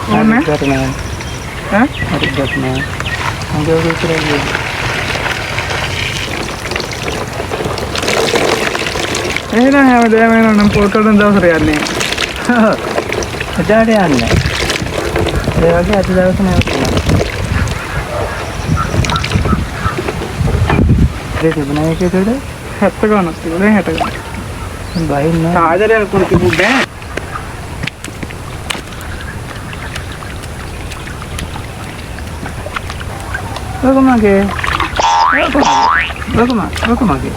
ඕනේ නැහැ. ඈ හරි ගන්න. හංගව විතරයි ගියේ. එහෙනම් හැමදේම වෙනනම් පොල්කඩන් දවසට යන්නේ. එදාට යන්නේ. ඒ වගේ අද දවසේ නැවතුණා. ඒ තිබුණා ඒකේද? 70 ගණක් තිබුණේ 60 ගණන්. බහින්න සාදරයක් කුරු තිබුණේ නැහැ. ඔකමගේ. ඔකමගේ.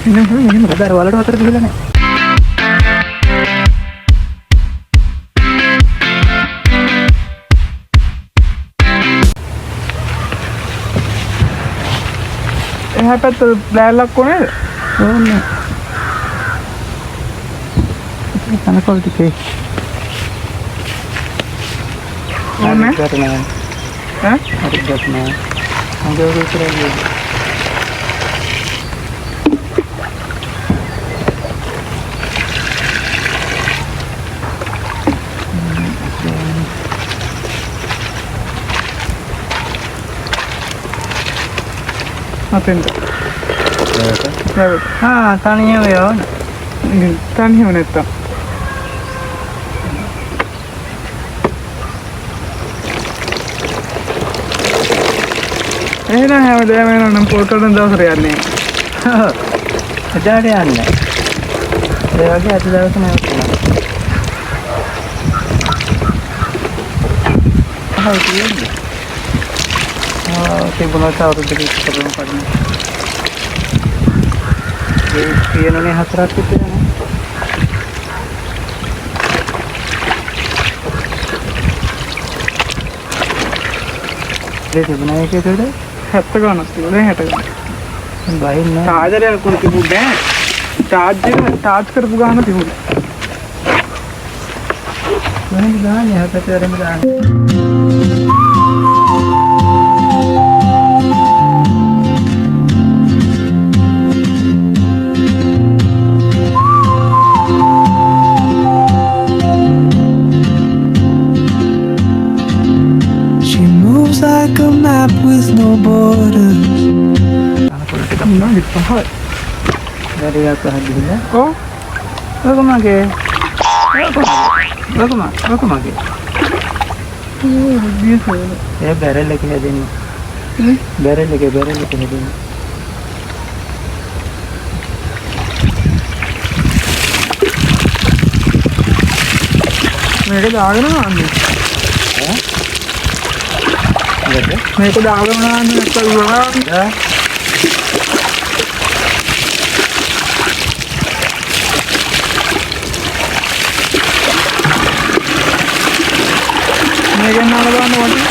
එහෙනම් බදාර වලට අතර ගිහලා නැහැ. එහා පැත්ත බ්ලෑල්ලක් කොනේද? ඕනේ. තනකොළ ටිකේ. ඕනේ නැහැ. ඈ හරි ගන්න. හංගව විතරයි ගියේ. අතෙන්ද තනියම යවන්න. තනියම නැත්තම් එහෙනම් හැමදේම වෙනනම් පොල්කඩන් දවසට යන්නේ. එදාට යන්නේ. ඒ වගේ අද දවසේ නැවතුණා. හරි කියන්නේ. තිබුණා අවුරුදු දෙකකට කලින්. ඒ කියනනේ 4ක් විතර නේ. ඒ තිබුණා ඒකේද? 70 ගණක් තිබුණේ 60 ගණන්. බහින්න සාදරයක් කුරු තිබුණේ නැහැ. චාර්ජ් කරපු ගාන තිබුණේ. මොනවද ගානේ හතරෙම ගානේ. Like a map with no borders. තනකොළ ටික මොනවද පහයි. වැඩි ගන්න හදින්න. ඔව් ඔකමගේ. ඔකමගේ. බියසෙල. ඒ බැරල් එක හැදෙන්න. බැරල් එක හැදෙන්න. මේක දාගෙන යන්නේ. මේක දාගෙන යන්නේ නැත්නම් මේකෙන් නාල ගන්න ඕනේ.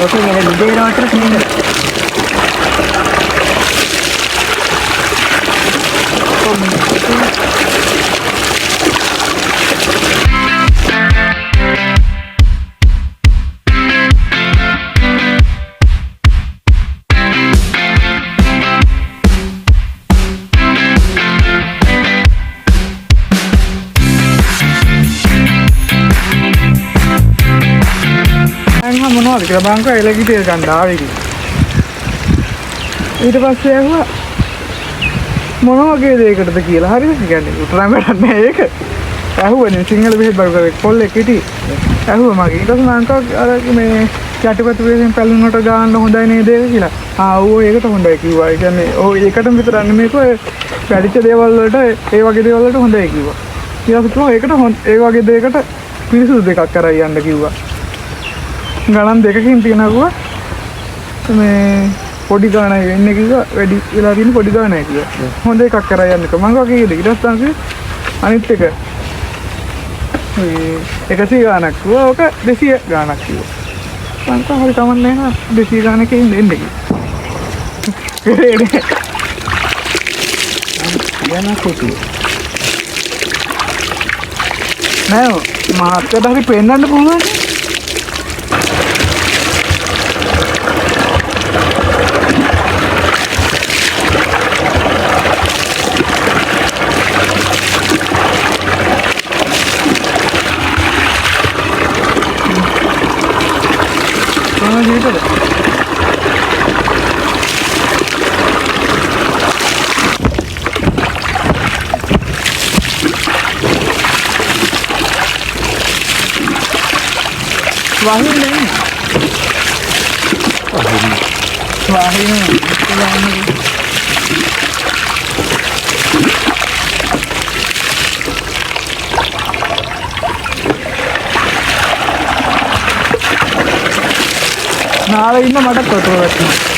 ඔකේ මේ දෙයකට කියන්නේ. මොනවද කියලා බංකෝ එලගිටේ ගන්න ආවේ කිව්වා. ඊට පස්සේ ඇහුවා මොන වගේ දෙයකටද කියලා. හරිද? කියන්නේ උතරම් වැඩක් නෑ ඒක. ඇහුවනේ සිංහල බෙහෙත් බල්කෝ කොල්ලෙක් හිටි. ඇහුවා මගේ. ඊට පස්සේ මං අර මේ යටිපත් වේසෙන් පැලුනට ගන්න හොඳයි නේද කියලා. ඌ ඒකට හොඳයි කිව්වා. ඒ කියන්නේ ඒකටම විතරක් නෙමෙයි වැඩිච්ච දේවල් වලට ඒ වගේ දේවල් වලට හොඳයි කිව්වා. ඊට පස්සේ ඒකට ඒ වගේ දෙයකට පිරිසුදු දෙකක් කරයි යන්න කිව්වා. ගණන් දෙකකින් තියනවා මේ පොඩි ගාණයි වෙන්නේ කිව්වා. වැඩි වෙලා තියෙන පොඩි ගාණයි කිව්වා. හොඳ එකක් කරා යන්නක. මං වගේ ඊට පස්සේ අනිත් එක මේ 100 ගාණක් කිව්වා. ඕක 200 ගාණක් කිව්වා. මං කොහොමද කමන්නේ නෑ 200 ගාණකින් දෙන්නේ කිව්වා. යන කොටු නෑ මාත්කට හරි පෙන්නන්න පුළුවන්. වහින්නේ නාල ඉන්න මටත් වතුර වැටෙනවා.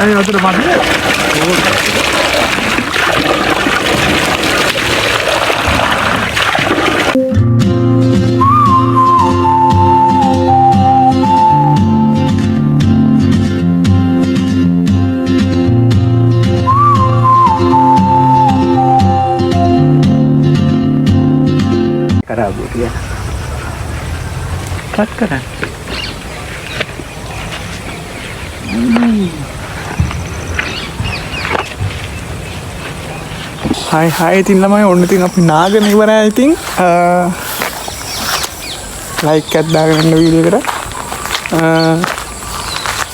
අනේ වතුර මඩේ. Karabu dia. Cut kara. හයි ඉතින් ළමයි ඔන්න ඉතින් අපි නාගෙන ඉවරයි ඉතින් ලයික් එකක් දාගෙන ඉන්න වීඩියෝ එකට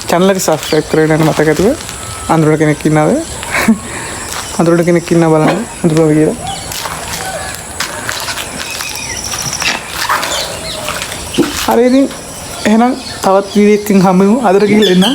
channel එක subscribe කරගෙන යන්න මතක ඇතුව අඳුරට කෙනෙක් ඉන්නවද අඳුරට කෙනෙක් ඉන්නවා බලන්න අඳුරව කියලා හරි ඉතින් එහෙනම් තවත් වීඩියෝ එකකින් හම්බෙමු අදට ගිහලා එන්න